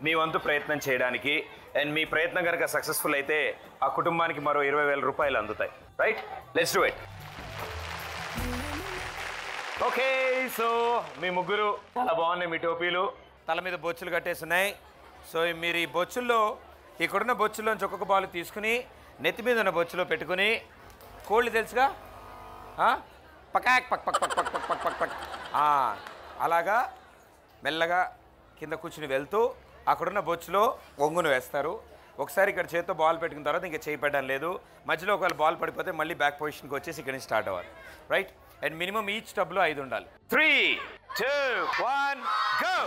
మీ వంతు ప్రయత్నం చేయడానికి. అండ్ మీ ప్రయత్నం కనుక సక్సెస్ఫుల్ అయితే ఆ కుటుంబానికి మరో 20,000 రూపాయలు అందుతాయి. Right, let's do it. Okay, so మీ ముగ్గురు చాలా బాగున్నాయి. మీ టోపీలు తల మీద బొచ్చులు కట్టేస్తున్నాయి. సో మీరు ఈ బొచ్చుల్లో, ఇక్కడున్న బొచ్చుల్లోంచి ఒక్కొక్క బాల్ తీసుకుని నెత్తి మీద ఉన్న బొచ్చులో పెట్టుకుని, కోళ్ళు తెలుసుగా, పకాక్ పక్ పక్ పక్ పక్ పక్ పక్ పక్ పక్ అలాగా మెల్లగా కింద కూర్చుని వెళ్తూ అక్కడున్న బొచ్చులో ఒంగును వేస్తారు. ఒకసారి ఇక్కడ చేతితో బాల్ పెట్టుకున్న తర్వాత ఇంకా చేయి పెట్టడం లేదు. మధ్యలో ఒకవేళ బాల్ పడిపోతే మళ్ళీ బ్యాక్ పొజిషన్కి వచ్చేసి ఇక్కడ నుంచి స్టార్ట్ అవ్వాలి. రైట్, అండ్ మినిమం ఈచ్ టబ్లో 5 ఉండాలి. 3, 2, 1 గో.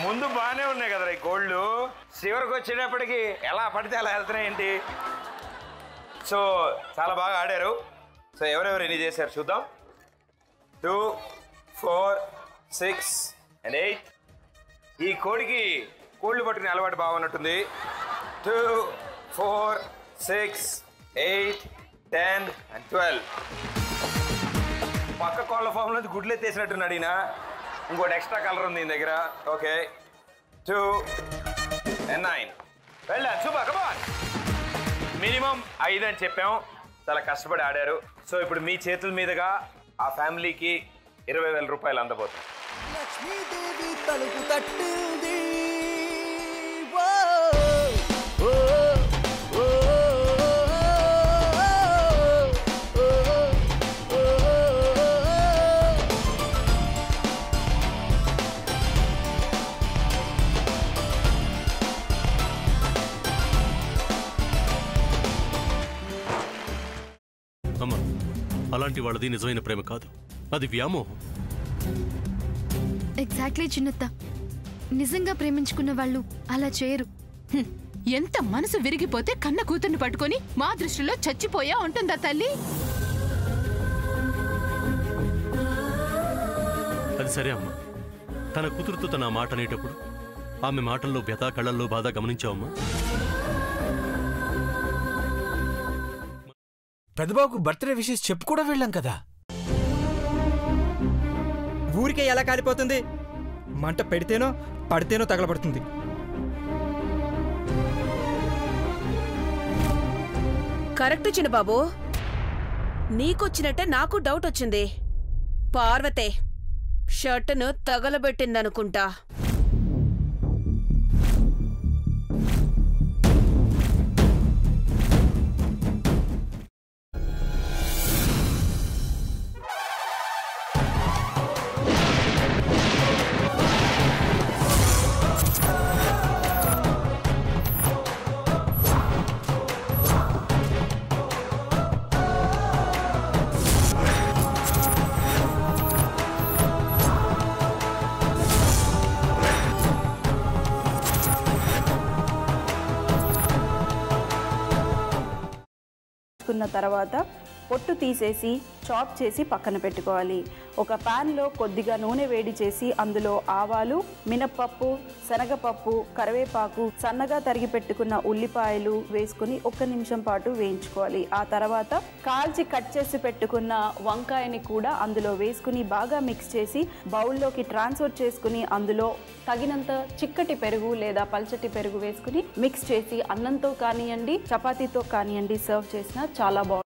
ముందు బాగానే ఉన్నాయి కదా ఈ కోళ్ళు, చివరికి వచ్చేటప్పటికి ఎలా పడితే అలా వెళ్తున్నాయి ఏంటి? సో చాలా బాగా ఆడారు. సో ఎవరెవరు ఎన్ని చేశారు చూద్దాం. 2, 4, 6 and 8. ఈ కోడికి కోళ్ళు పట్టుకునే అలవాటు బాగున్నట్టుంది. 2, 4, 6, 8, 10 and 12. పక్క కోళ్ళ ఫామ్ నుంచి గుడ్లు ఎత్తేసినట్టున్నాడు ఈయన. ఇంకోటి ఎక్స్ట్రా కలర్ ఉంది ఈయన దగ్గర. Okay, 2 and 9. వెళ్ళా చూపా, కమాన్. మినిమం 5 అని చెప్పాం. చాలా కష్టపడి ఆడారు. సో ఇప్పుడు మీ చేతుల మీదుగా ఆ ఫ్యామిలీకి 20,000 రూపాయలు అందబోతుంది. లక్ష్మీదేవి తలుపు తట్టింది. అమ్మా, అలాంటి వాళ్ళది నిజమైన ప్రేమ కాదు, అది వ్యామోహం. ఎగ్జాక్ట్లీ చిన్నత్త, నిజంగా ప్రేమించుకున్న వాళ్ళు అలా చేయరు. ఎంత మనసు విరిగిపోతే కన్న కూతుర్ని పట్టుకొని మా దృష్టిలో చచ్చిపోయా ఉంటుందా తల్లి? అది సరే అమ్మా, తన కూతురుతో తన మాట అనేటప్పుడు ఆమె మాటల్లో వ్యథ, కళ్ళల్లో బాధ గమనించావమ్మా? పెద్దబాబుకు బర్త్డే విషెస్ చెప్పు కూడా వెళ్ళాం కదా. ఊరికే ఎలా కాలిపోతుంది? మంట పెడితేనో పడితేనో తగలబడుతుంది. కరెక్ట్ చిన్నబాబు, నీకొచ్చినట్టే నాకు డౌట్ వచ్చింది. పార్వతే షర్టును తగలబెట్టిందనుకుంటా. తర్వాత పొట్టు తీసేసి చాప్ చేసి పక్కన పెట్టుకోవాలి. ఒక ప్యాన్లో కొద్దిగా నూనె వేడి చేసి అందులో ఆవాలు, మినప్పప్పు, శనగపప్పు, కరివేపాకు, సన్నగా తరిగి పెట్టుకున్న ఉల్లిపాయలు వేసుకుని 1 నిమిషం పాటు వేయించుకోవాలి. ఆ తర్వాత కాల్చి కట్ చేసి పెట్టుకున్న వంకాయని కూడా అందులో వేసుకుని బాగా మిక్స్ చేసి బౌల్లోకి ట్రాన్స్ఫర్ చేసుకుని అందులో తగినంత చిక్కటి పెరుగు లేదా పల్చటి పెరుగు వేసుకుని మిక్స్ చేసి అన్నంతో కానివ్వండి, చపాతీతో కానివ్వండి సర్వ్ చేసినా చాలా బాగుంటుంది.